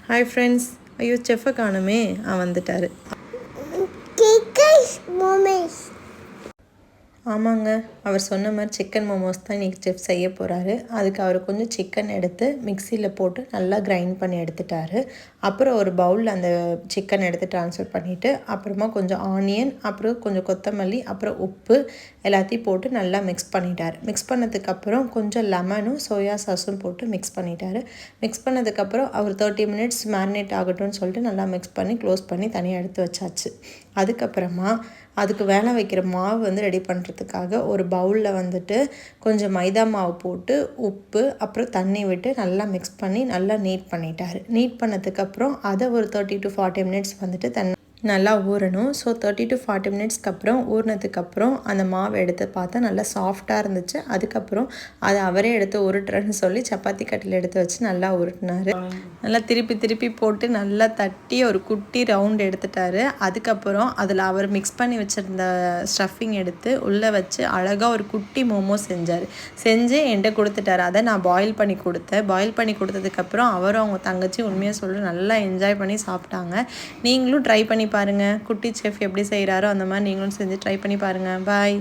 Hi friends. ஐயோ செஃப்பை காணுமே. வந்துட்டார். ஆமாங்க, அவர் சொன்ன மாதிரி சிக்கன் மோமோஸ் தான் இன்றைக்கி செஃப் செய்ய போகிறாரு. அதுக்கு அவர் கொஞ்சம் சிக்கன் எடுத்து மிக்சியில் போட்டு நல்லா கிரைண்ட் பண்ணி எடுத்துட்டார். அப்புறம் ஒரு பவுலில் அந்த சிக்கன் எடுத்து ட்ரான்ஸ்ஃபர் பண்ணிவிட்டு அப்புறமா கொஞ்சம் ஆனியன், அப்புறம் கொஞ்சம் கொத்தமல்லி, அப்புறம் உப்பு எல்லாத்தையும் போட்டு நல்லா மிக்ஸ் பண்ணிட்டார். மிக்ஸ் பண்ணதுக்கப்புறம் கொஞ்சம் லெமனும் சோயா சாஸும் போட்டு மிக்ஸ் பண்ணிட்டார். மிக்ஸ் பண்ணதுக்கப்புறம் அவர் 30 மினிட்ஸ் மேரினேட் ஆகட்டும்னு சொல்லிட்டு நல்லா மிக்ஸ் பண்ணி க்ளோஸ் பண்ணி தனியாக எடுத்து வச்சாச்சு. அதுக்கப்புறமா அதுக்கு வேலை வைக்கிற மாவு ரெடி பண்ணுறதுக்காக ஒரு பவுலில் கொஞ்சம் மைதா மாவு போட்டு உப்பு அப்புறம் தண்ணி விட்டு நல்லா மிக்ஸ் பண்ணி நல்லா நீட் பண்ணிட்டார். நீட் பண்ணதுக்கப்புறம் அதை ஒரு 30 to 40 மினிட்ஸ் நல்லா ஊறணும். ஸோ 30 to 40 மினிட்ஸ்க்கு அப்புறம் ஊறினதுக்கப்புறம் அந்த மாவு எடுத்து பார்த்தா நல்லா சாஃப்டாக இருந்துச்சு. அதுக்கப்புறம் அதை அவரே எடுத்து உருட்டுறேன்னு சொல்லி சப்பாத்தி கட்டில் எடுத்து வச்சு நல்லா உருட்டினார். நல்லா திருப்பி திருப்பி போட்டு நல்லா தட்டி ஒரு குட்டி ரவுண்ட் எடுத்துட்டார். அதுக்கப்புறம் அதில் அவர் மிக்ஸ் பண்ணி வச்சுருந்த ஸ்டஃபிங் எடுத்து உள்ளே வச்சு அழகாக ஒரு குட்டி மோமோ செஞ்சு என்கிட்ட கொடுத்துட்டார். அதை நான் பாயில் பண்ணி கொடுத்தேன். பாயில் பண்ணி கொடுத்ததுக்கப்புறம் அவரும் அவங்க தங்கச்சி உண்மையாக சொல்லி நல்லா என்ஜாய் பண்ணி சாப்பிட்டாங்க. நீங்களும் ட்ரை பண்ணி பாருங்கள். குட்டி செஃப் எப்படி செய்கிறாரோ அந்த மாதிரி நீங்களும் செஞ்சு ட்ரை பண்ணி பாருங்கள். பாய்.